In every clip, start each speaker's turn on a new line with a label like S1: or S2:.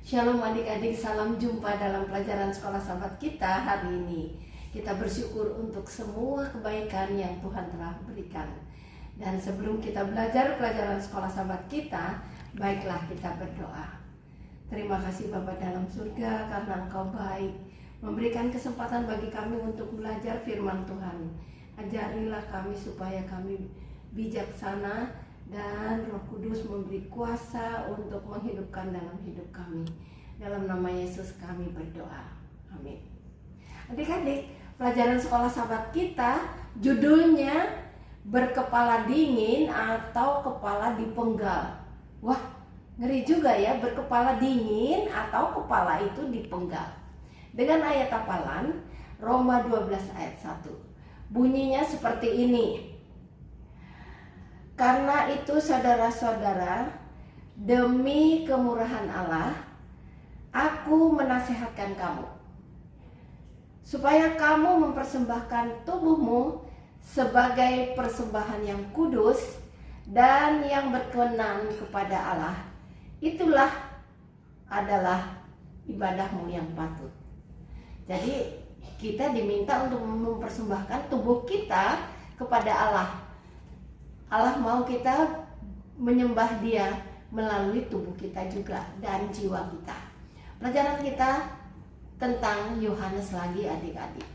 S1: Shalom adik-adik, salam jumpa dalam pelajaran sekolah sahabat kita hari ini. Kita bersyukur untuk semua kebaikan yang Tuhan telah berikan. Dan sebelum kita belajar pelajaran sekolah sahabat kita, baiklah kita berdoa. Terima kasih Bapa dalam surga karena Engkau baik, memberikan kesempatan bagi kami untuk belajar firman Tuhan. Ajarilah kami supaya kami bijaksana dan Roh Kudus memberi kuasa untuk menghidupkan dalam hidup kami. Dalam nama Yesus kami berdoa. Amin. Adik-adik, pelajaran sekolah sahabat kita judulnya berkepala dingin atau kepala dipenggal. Wah, ngeri juga ya, berkepala dingin atau kepala itu dipenggal. Dengan ayat hafalan Roma 12 ayat 1. Bunyinya seperti ini. Karena itu saudara-saudara, demi kemurahan Allah, aku menasihatkan kamu, supaya kamu mempersembahkan tubuhmu sebagai persembahan yang kudus dan yang berkenan kepada Allah. Itulah adalah ibadahmu yang patut. Jadi kita diminta untuk mempersembahkan tubuh kita kepada Allah. Allah mau kita menyembah Dia melalui tubuh kita juga dan jiwa kita. Pelajaran kita tentang Yohanes lagi adik-adik.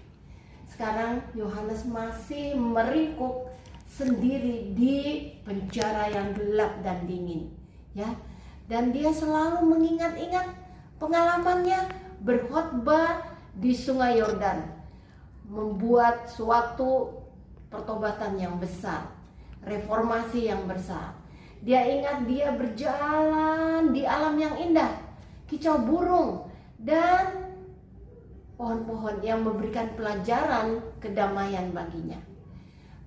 S1: Sekarang Yohanes masih meringkuk sendiri di penjara yang gelap dan dingin, ya. Dan dia selalu mengingat-ingat pengalamannya berkhotbah di Sungai Yordan, membuat suatu pertobatan yang besar. Reformasi yang besar. Dia ingat dia berjalan di alam yang indah, kicau burung dan pohon-pohon yang memberikan pelajaran kedamaian baginya.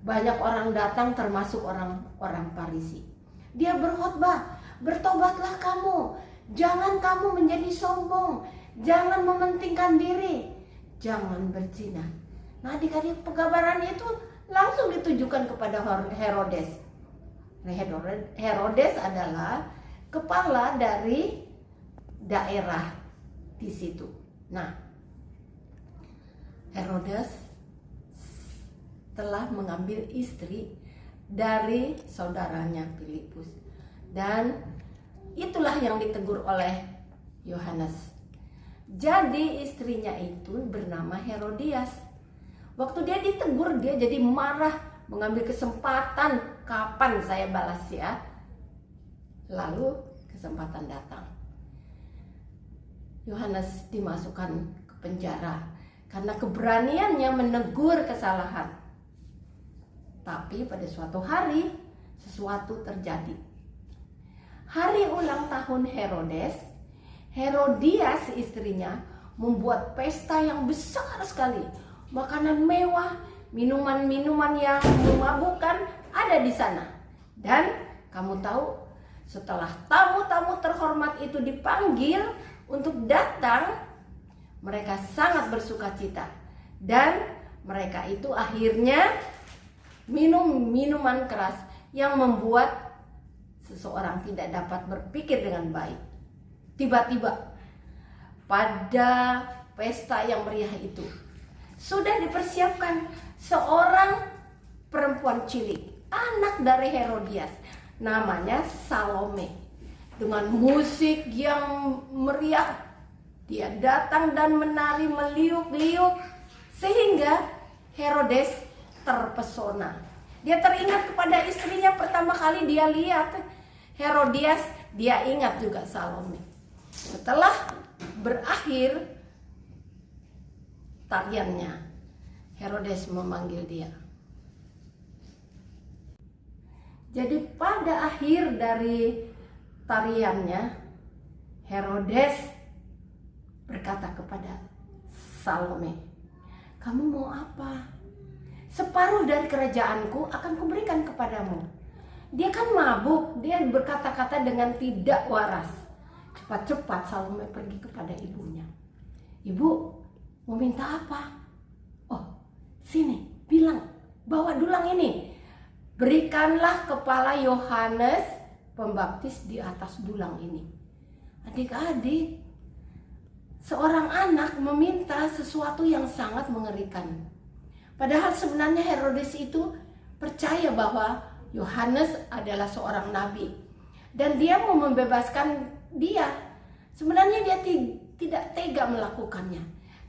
S1: Banyak orang datang termasuk orang-orang Farisi. Dia berkhotbah, bertobatlah kamu, jangan kamu menjadi sombong, jangan mementingkan diri, jangan berzina. Nah, adik-adik, penggambaran itu langsung ditujukan kepada Herodes. Herodes adalah kepala dari daerah di situ. Nah, Herodes telah mengambil istri dari saudaranya Filipus. Dan itulah yang ditegur oleh Yohanes. Jadi istrinya itu bernama Herodias. Waktu dia ditegur, dia jadi marah, mengambil kesempatan, kapan saya balas ya. Lalu kesempatan datang. Yohanes dimasukkan ke penjara karena keberaniannya menegur kesalahan. Tapi pada suatu hari sesuatu terjadi. Hari ulang tahun Herodes, Herodias istrinya membuat pesta yang besar sekali. Makanan mewah, minuman-minuman yang memabukkan ada di sana. Dan kamu tahu, setelah tamu-tamu terhormat itu dipanggil untuk datang, mereka sangat bersukacita. Dan mereka itu akhirnya minum minuman keras yang membuat seseorang tidak dapat berpikir dengan baik. Tiba-tiba pada pesta yang meriah itu sudah dipersiapkan seorang perempuan cilik, anak dari Herodias, namanya Salome. Dengan musik yang meriah, dia datang dan menari meliuk-liuk sehingga Herodes terpesona. Dia teringat kepada istrinya pertama kali dia lihat Herodias, dia ingat juga Salome. Setelah berakhir tariannya, Herodes memanggil dia. Jadi pada akhir dari tariannya, Herodes berkata kepada Salome, kamu mau apa? Separuh dari kerajaanku akan kuberikan kepadamu. Dia kan mabuk, dia berkata-kata dengan tidak waras. Cepat-cepat Salome pergi kepada ibunya. Ibu, mau minta apa? Oh, sini, bilang, bawa dulang ini. Berikanlah kepala Yohanes Pembaptis di atas dulang ini. Adik-adik, seorang anak meminta sesuatu yang sangat mengerikan. Padahal sebenarnya Herodes itu percaya bahwa Yohanes adalah seorang nabi dan dia mau membebaskan dia. Sebenarnya dia tidak tega melakukannya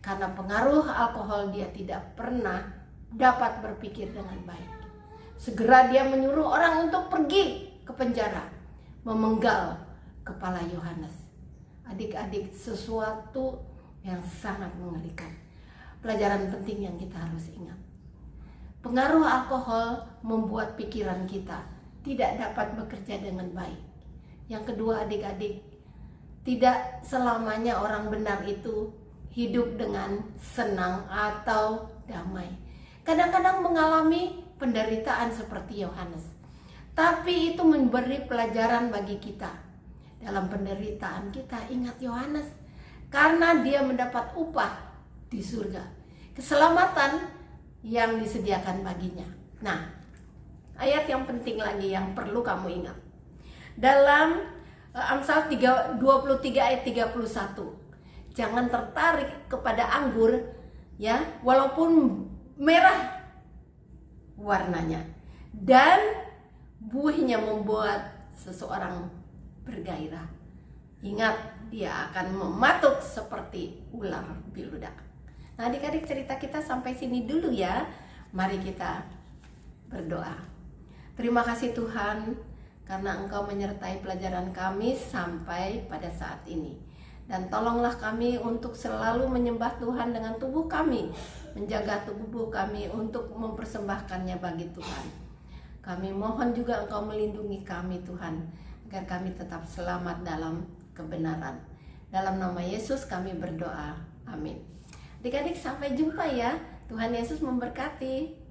S1: karena pengaruh alkohol. Dia tidak pernah dapat berpikir dengan baik. Segera dia menyuruh orang untuk pergi ke penjara, memenggal kepala Yohanes. Adik-adik, sesuatu yang sangat mengerikan. Pelajaran penting yang kita harus ingat. Pengaruh alkohol membuat pikiran kita tidak dapat bekerja dengan baik. Yang kedua, adik-adik, tidak selamanya orang benar itu hidup dengan senang atau damai. Kadang-kadang mengalami penderitaan seperti Yohanes. Tapi itu memberi pelajaran bagi kita. Dalam penderitaan kita ingat Yohanes, karena dia mendapat upah di surga, keselamatan yang disediakan baginya. Nah, ayat yang penting lagi yang perlu kamu ingat. Dalam Amsal 23 ayat 31. Jangan tertarik kepada anggur ya, walaupun merah warnanya dan buihnya membuat seseorang bergairah. Ingat, dia akan mematuk seperti ular biludak. Nah, adik-adik, cerita kita sampai sini dulu ya. Mari kita berdoa. Terima kasih Tuhan, karena Engkau menyertai pelajaran kami sampai pada saat ini. Dan tolonglah kami untuk selalu menyembah Tuhan dengan tubuh kami, menjaga tubuh kami untuk mempersembahkannya bagi Tuhan. Kami mohon juga Engkau melindungi kami Tuhan, agar kami tetap selamat dalam kebenaran. Dalam nama Yesus kami berdoa, amin. Adik-adik, sampai jumpa ya. Tuhan Yesus memberkati.